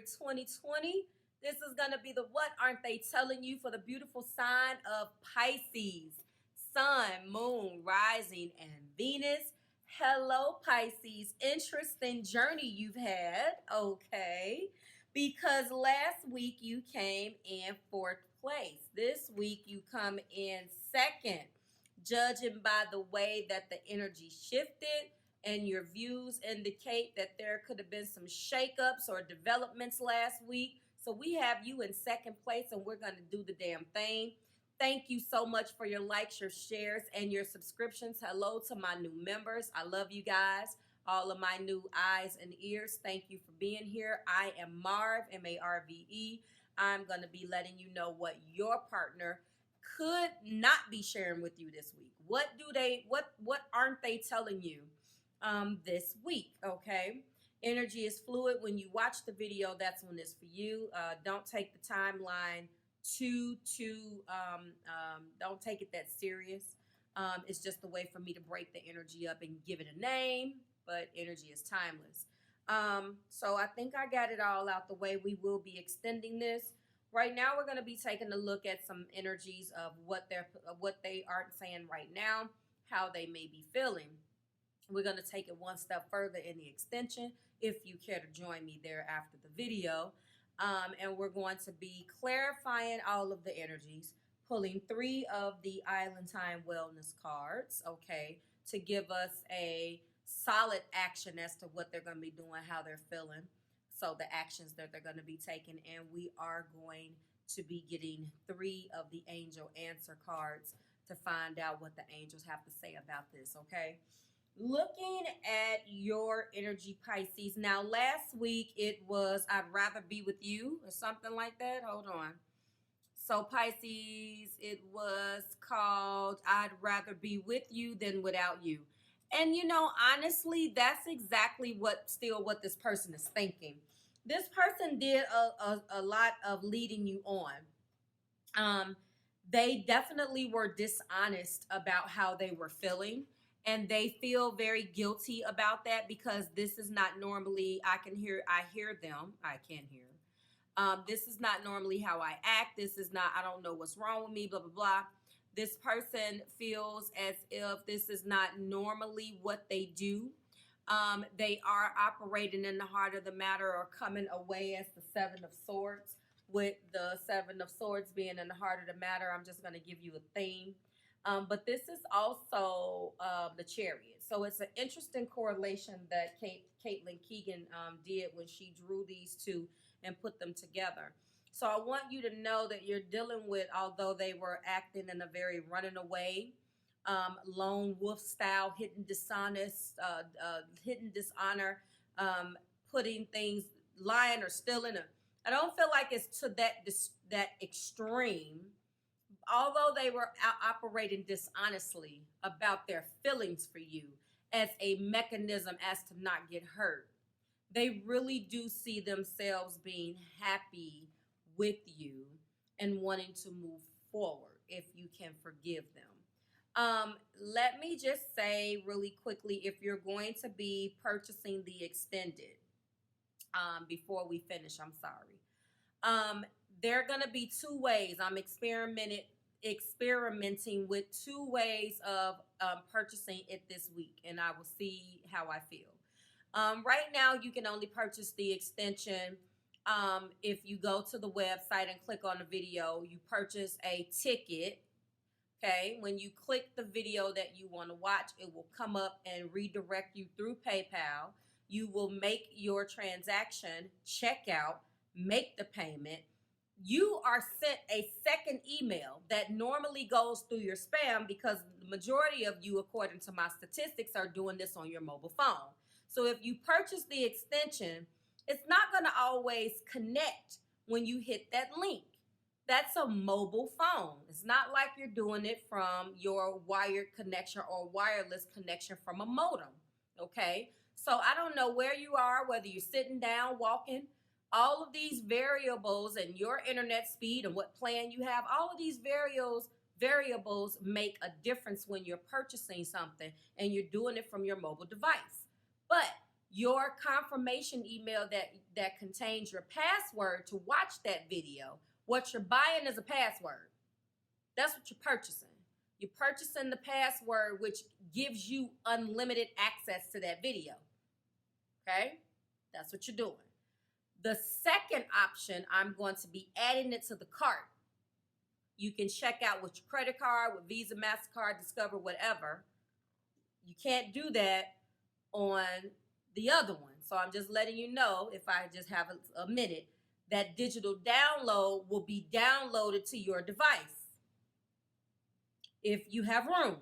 January 2020. This is going to be the What Aren't They Telling You for the beautiful sign of Pisces. Sun, Moon, Rising, and Venus. Hello, Pisces. Interesting journey you've had, okay? Because last week you came in fourth place. This week you come in second. Judging by the way that the energy shifted and your views indicate that there could have been some shakeups or developments last week. So we have you in second place and we're going to do the damn thing. Thank you so much for your likes, your shares, and your subscriptions. Hello to my new members. I love you guys. All of my new eyes and ears, thank you for being here. I am Marve, M-A-R-V-E. I'm going to be letting you know what your partner could not be sharing with you this week. What aren't they telling you this week, okay? Energy is fluid. When you watch the video, that's when it's for you. Don't take the timeline don't take it that serious. It's just a way for me to break the energy up and give it a name, but energy is timeless. So I think I got it all out the way. We will be extending this. Right now, we're going to be taking a look at some energies of what they aren't saying right now, how they may be feeling. We're going to take it one step further in the extension, if you care to join me there after the video. And we're going to be clarifying all of the energies, pulling 3 of the Island Time Wellness cards, okay, to give us a solid action as to what they're going to be doing, how they're feeling. So the actions that they're going to be taking, and we are going to be getting 3 of the angel answer cards to find out what the angels have to say about this, okay? Looking at your energy, Pisces. Now, last week it was I'd rather be with you or something like that. Hold on. So, Pisces, it was called I'd rather be with you than without you. And, you know, honestly, that's exactly what this person is thinking. This person did a lot of leading you on. They definitely were dishonest about how they were feeling. And they feel very guilty about that because this is not normally, I hear them. This is not normally how I act. This is not, I don't know what's wrong with me, blah, blah, blah. This person feels as if this is not normally what they do. They are operating in the heart of the matter or coming away as the 7 of Swords. With the 7 of Swords being in the heart of the matter, I'm just going to give you a theme. But this is also the Chariot. So it's an interesting correlation that Caitlin Keegan did when she drew these two and put them together. So I want you to know that you're dealing with, although they were acting in a very running away, lone wolf style, hidden dishonor, putting things, lying or stealing. I don't feel like it's to that extreme. Although they were operating dishonestly about their feelings for you as a mechanism as to not get hurt, they really do see themselves being happy with you and wanting to move forward if you can forgive them. Let me just say really quickly, if you're going to be purchasing the extended, before we finish, I'm sorry. There are going to be 2 ways. I'm experimenting with 2 ways of purchasing it this week, and I will see how I feel. Right now, you can only purchase the extension if you go to the website and click on the video. You purchase a ticket, okay? When you click the video that you want to watch, it will come up and redirect you through PayPal. You will make your transaction, check out, make the payment. You are sent a second email that normally goes through your spam because the majority of you, according to my statistics, are doing this on your mobile phone. So if you purchase the extension, it's not going to always connect when you hit that link. That's a mobile phone. It's not like you're doing it from your wired connection or wireless connection from a modem, okay? So I don't know where you are, whether you're sitting down, walking. All of these variables and your internet speed and what plan you have, all of these variables make a difference when you're purchasing something and you're doing it from your mobile device. But your confirmation email that contains your password to watch that video. What you're buying is a password. That's what you're purchasing. You're purchasing the password, which gives you unlimited access to that video. Okay? That's what you're doing. The second option, I'm going to be adding it to the cart. You can check out with your credit card, with Visa, MasterCard, Discover, whatever. You can't do that on the other one. So I'm just letting you know, if I just have a minute, that digital download will be downloaded to your device. If you have room.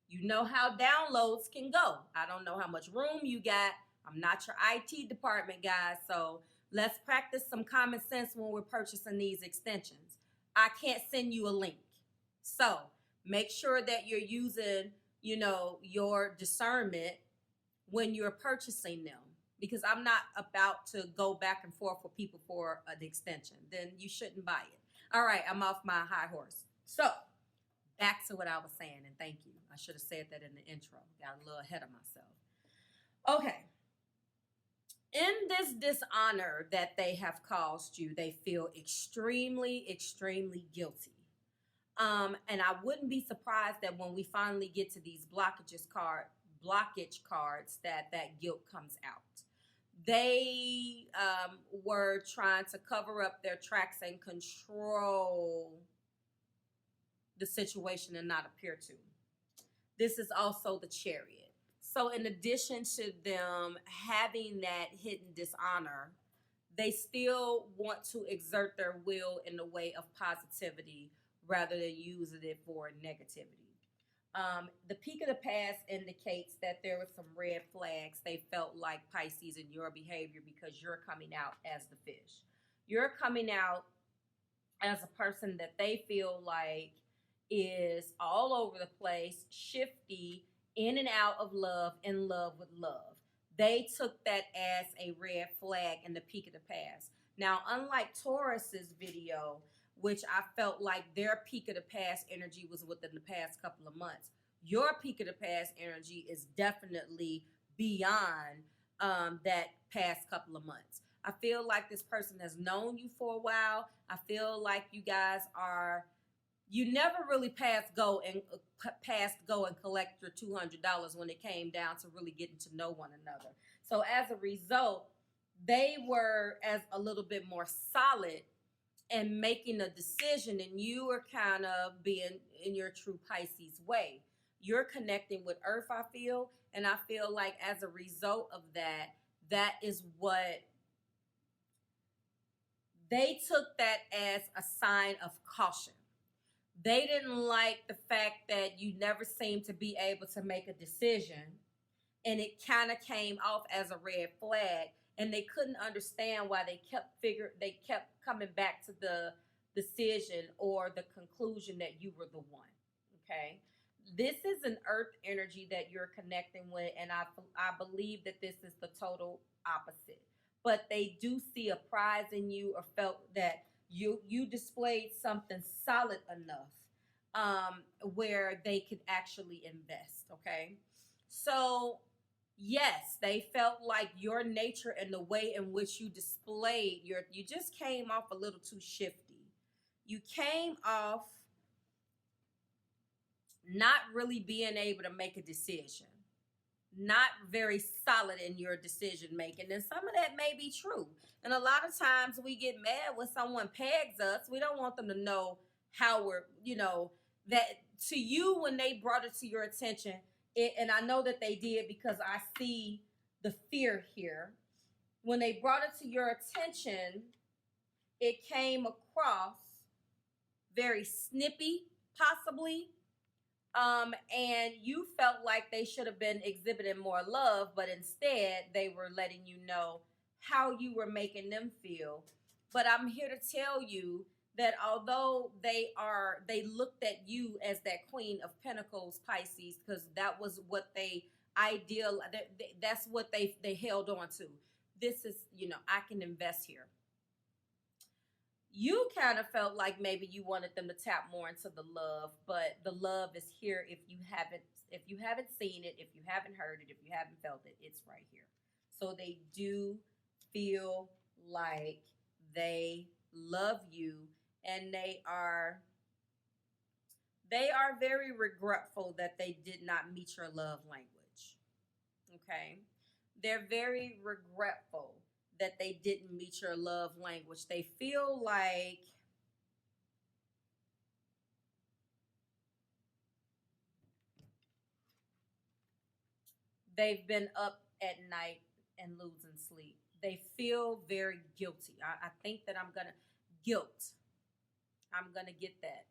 You know how downloads can go. I don't know how much room you got. I'm not your IT department, guys. So let's practice some common sense when we're purchasing these extensions. I can't send you a link. So make sure that you're using, your discernment when you're purchasing them, because I'm not about to go back and forth with people for an extension. Then you shouldn't buy it. All right, I'm off my high horse. So back to what I was saying, and thank you. I should have said that in the intro. Got a little ahead of myself. Okay. In this dishonor that they have caused you, they feel extremely, extremely guilty. And I wouldn't be surprised that when we finally get to these blockage cards, that guilt comes out. They were trying to cover up their tracks and control the situation and not appear to. This is also the Chariot. So in addition to them having that hidden dishonor, they still want to exert their will in the way of positivity rather than using it for negativity. The peak of the past indicates that there were some red flags they felt like, Pisces, in your behavior, because you're coming out as the fish. You're coming out as a person that they feel like is all over the place, shifty, in and out of love, in love with love. They took that as a red flag in the peak of the past. Now, unlike Taurus's video, which I felt like their peak of the past energy was within the past couple of months, your peak of the past energy is definitely beyond that past couple of months. I feel like this person has known you for a while. I feel like you guys you never really passed go and collect your $200 when it came down to really getting to know one another. So as a result, they were as a little bit more solid and making a decision, and you were kind of being in your true Pisces way. You're connecting with Earth, I feel, and I feel like as a result of that, that is what they took that as a sign of caution. They didn't like the fact that you never seemed to be able to make a decision, and it kind of came off as a red flag, and they couldn't understand why they kept coming back to the decision or the conclusion that you were the one. Okay, this is an Earth energy that you're connecting with, and I believe that this is the total opposite. But they do see a prize in you, or felt that you displayed something solid enough where they could actually invest. Okay, so yes, they felt like your nature and the way in which you displayed you just came off a little too shifty. You came off not really being able to make a decision, not very solid in your decision making. And some of that may be true. And a lot of times we get mad when someone pegs us. We don't want them to know how we're, that to you, when they brought it to your attention, and I know that they did because I see the fear here. When they brought it to your attention, it came across very snippy, possibly. And you felt like they should have been exhibiting more love, but instead they were letting you know how you were making them feel. But I'm here to tell you that although they looked at you as that Queen of Pentacles, Pisces, because that was what that's what they held on to. This is, I can invest here. you kind of felt like maybe you wanted them to tap more into the love, but the love is here. If you haven't seen it, if you haven't heard it, if you haven't felt it, it's right here. So they do feel like they love you, and they are very regretful that they did not meet your love language. Okay? They're very regretful that they didn't meet your love language. They feel like they've been up at night and losing sleep. They feel very guilty. I think that guilt. I'm going to get that.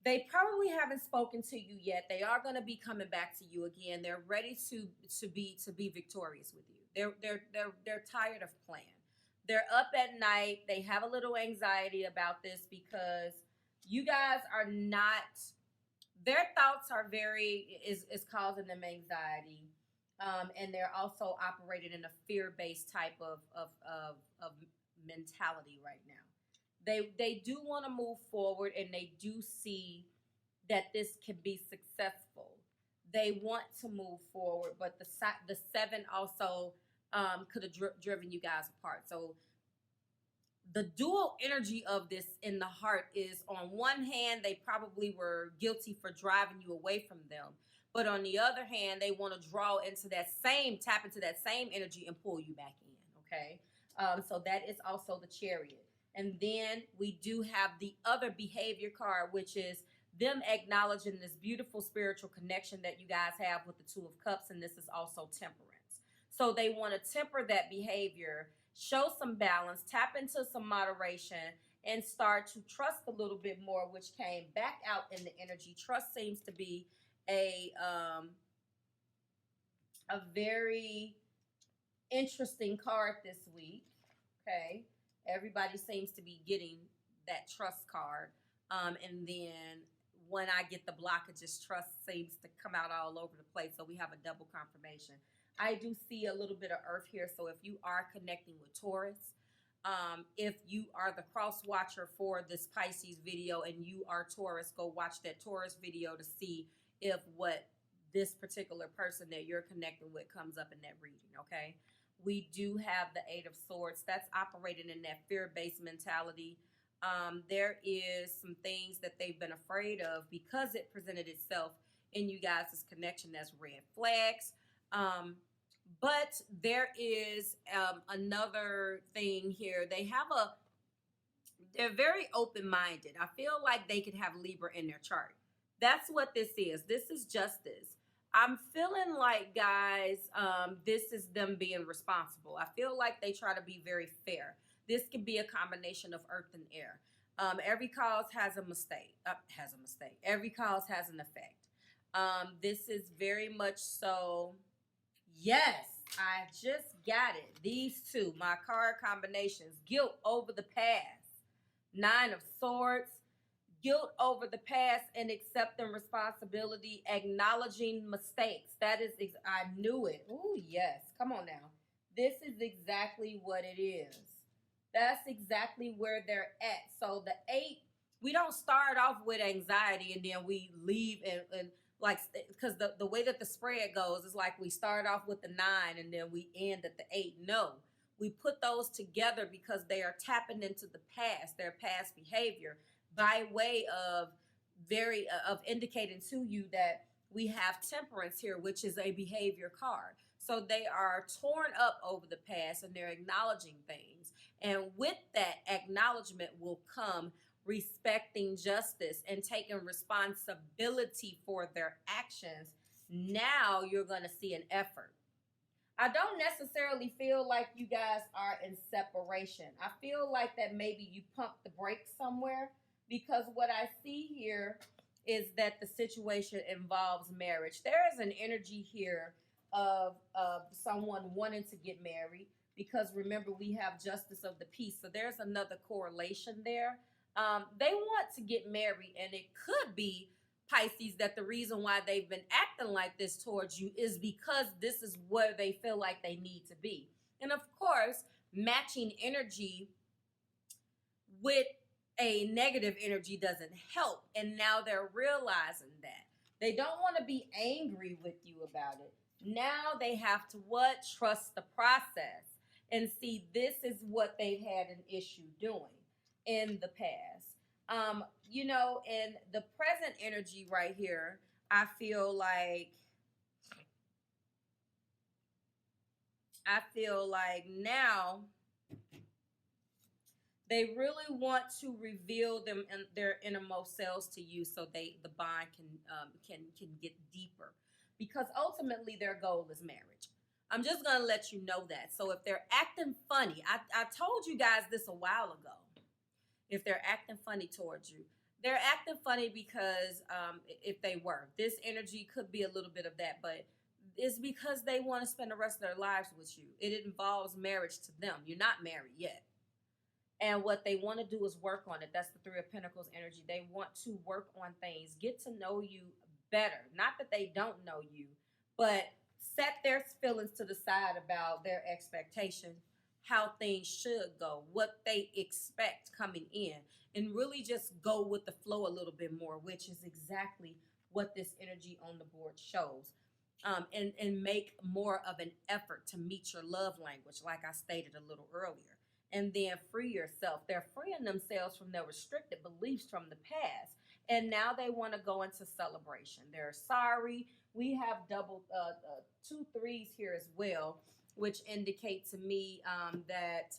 They probably haven't spoken to you yet. They are going to be coming back to you again. They're ready to be victorious with you. They're tired of playing. They're up at night. They have a little anxiety about this because you guys are not. Their thoughts are is causing them anxiety, and they're also operating in a fear-based type of mentality right now. They do want to move forward, and they do see that this can be successful. They want to move forward, but the seven also could have driven you guys apart. So the dual energy of this in the heart is, on one hand, they probably were guilty for driving you away from them, but on the other hand, they want to tap into that same energy and pull you back in. Okay, so that is also the Chariot. And then we do have the other behavior card, which is them acknowledging this beautiful spiritual connection that you guys have with the Two of Cups, and this is also temperance. So they want to temper that behavior, show some balance, tap into some moderation, and start to trust a little bit more, which came back out in the energy. Trust seems to be a very interesting card this week. Okay. Everybody seems to be getting that trust card. And then when I get the blockages, trust seems to come out all over the place. So we have a double confirmation. I do see a little bit of earth here. So if you are connecting with Taurus, if you are the cross watcher for this Pisces video and you are Taurus, go watch that Taurus video to see if what this particular person that you're connecting with comes up in that reading, okay? We do have the Eight of Swords. That's operating in that fear-based mentality. There is some things that they've been afraid of because it presented itself in you guys' connection as red flags. But there is another thing here. They're very open-minded. I feel like they could have Libra in their chart. That's what this is. This is justice. I'm feeling like, guys, this is them being responsible. I feel like they try to be very fair. This could be a combination of earth and air. Every cause has a mistake. Every cause has an effect. This is very much so. Yes, I just got it. These two, my card combinations. Guilt over the past. Nine of Swords. Guilt over the past and accepting responsibility, acknowledging mistakes. That is, I knew it. Oh, yes. Come on now. This is exactly what it is. That's exactly where they're at. So the 8, we don't start off with anxiety and then we leave and like, because the way that the spread goes is like we start off with the 9 and then we end at the 8. No, we put those together because they are tapping into the past, their past behavior, by way of indicating to you that we have temperance here, which is a behavior card. So they are torn up over the past and they're acknowledging things. And with that acknowledgement will come respecting justice and taking responsibility for their actions. Now you're going to see an effort. I don't necessarily feel like you guys are in separation. I feel like that maybe you pumped the brakes somewhere, because what I see here is that the situation involves marriage. There is an energy here of someone wanting to get married, because remember, we have justice of the peace. So there's another correlation there. They want to get married, and it could be, Pisces, that the reason why they've been acting like this towards you is because this is where they feel like they need to be. And of course, matching energy with a negative energy doesn't help. And now they're realizing that. They don't want to be angry with you about it. Now they have to what? Trust the process. And see, this is what they've had an issue doing in the past. You know, in the present energy right here, I feel like now they really want to reveal them and their innermost selves to you, so the bond can get deeper, because ultimately their goal is marriage. I'm just gonna let you know that. So if they're acting funny, I told you guys this a while ago. If they're acting funny towards you, they're acting funny because if they were, this energy could be a little bit of that, but it's because they want to spend the rest of their lives with you. It involves marriage to them. You're not married yet. And what they want to do is work on it. That's the Three of Pentacles energy. They want to work on things, get to know you better. Not that they don't know you, but set their feelings to the side about their expectation, how things should go, what they expect coming in, and really just go with the flow a little bit more, which is exactly what this energy on the board shows. And make more of an effort to meet your love language, like I stated a little earlier. And then free yourself. They're freeing themselves from their restricted beliefs from the past. And now they want to go into celebration. They're sorry. We have double 2 3s here as well, which indicate to me that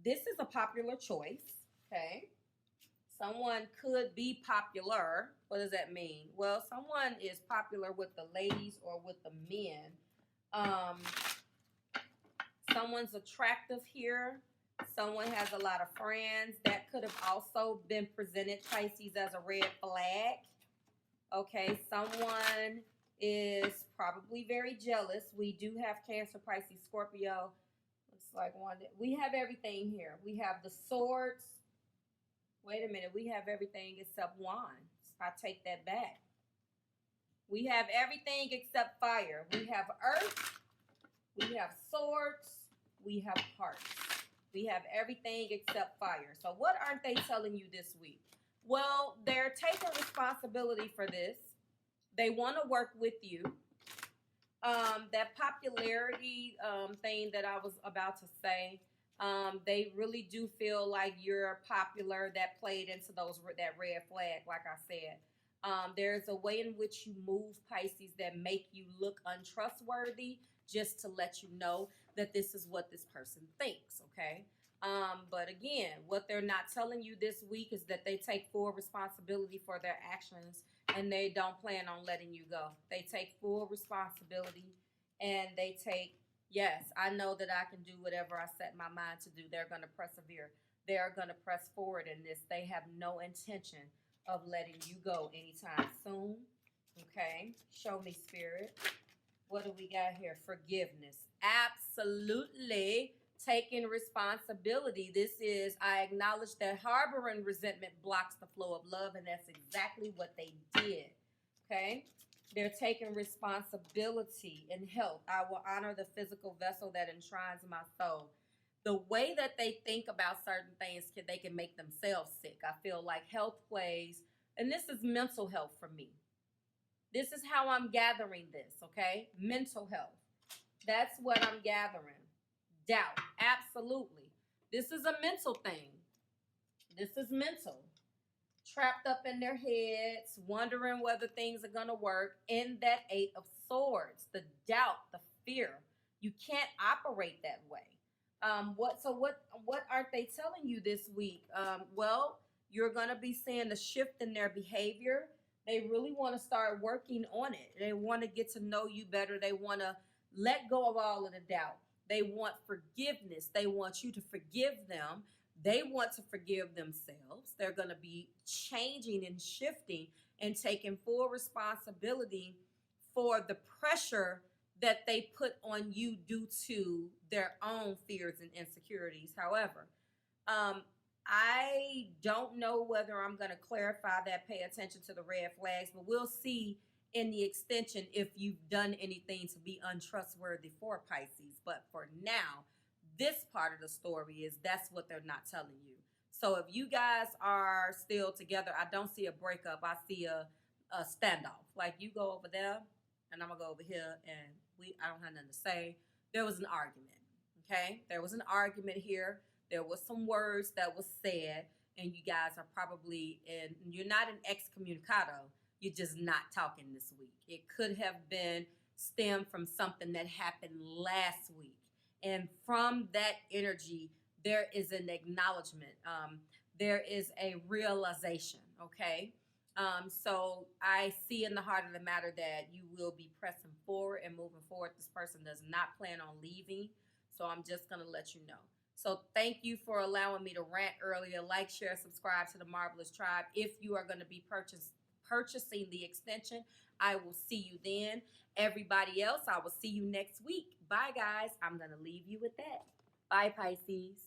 this is a popular choice. Okay. Someone could be popular. What does that mean? Well, someone is popular with the ladies or with the men. Someone's attractive here. Someone has a lot of friends. That could have also been presented, Pisces, as a red flag. Okay, someone is probably very jealous. We do have Cancer, Pisces, Scorpio. Looks like one. We have everything here. We have the swords. Wait a minute. We have everything except wands. I take that back. We have everything except fire. We have earth. We have swords. We have hearts. We have everything except fire. So what aren't they telling you this week? Well, they're taking responsibility for this. They want to work with you. That popularity thing that I was about to say, they really do feel like you're popular. That played into that red flag, like I said. There's a way in which you move, Pisces, that make you look untrustworthy, just to let you know that this is what this person thinks, okay? But again, what they're not telling you this week is that they take full responsibility for their actions, and they don't plan on letting you go. They take full responsibility, and they take, yes, I know that I can do whatever I set my mind to do. They're going to persevere. They're going to press forward in this. They have no intention of letting you go anytime soon, okay? Show me, Spirit. What do we got here? Forgiveness. Absolutely taking responsibility. This is, I acknowledge that harboring resentment blocks the flow of love, and that's exactly what they did, okay? They're taking responsibility in health. I will honor the physical vessel that enshrines my soul. The way that they think about certain things, they can make themselves sick. I feel like health plays, and this is mental health for me. This is how I'm gathering this, okay? Mental health. That's what I'm gathering. Doubt. Absolutely. This is a mental thing. This is mental. Trapped up in their heads, wondering whether things are going to work. In that 8 of Swords, the doubt, the fear. You can't operate that way. What aren't they telling you this week? Well, you're going to be seeing a shift in their behavior. They really want to start working on it. They want to get to know you better. They want to let go of all of the doubt. They want forgiveness. They want you to forgive them. They want to forgive themselves. They're going to be changing and shifting and taking full responsibility for the pressure that they put on you due to their own fears and insecurities. However, I don't know whether I'm going to clarify that, pay attention to the red flags, but we'll see in the extension if you've done anything to be untrustworthy for Pisces. But for now, this part of the story is that's what they're not telling you. So if you guys are still together, I don't see a breakup. I see a standoff. Like you go over there and I'm gonna go over here and I don't have nothing to say. There was an argument. Okay? There was an argument here. There was some words that was said, and you guys are probably you're not an excommunicado. You're just not talking this week. It could have been stemmed from something that happened last week. And from that energy, there is an acknowledgement. There is a realization, okay? So I see in the heart of the matter that you will be pressing forward and moving forward. This person does not plan on leaving. So I'm just going to let you know. So thank you for allowing me to rant earlier. Like, share, subscribe to the Marvelous Tribe. If you are going to be purchasing the extension, I will see you then. Everybody else, I will see you next week. Bye, guys. I'm going to leave you with that. Bye, Pisces.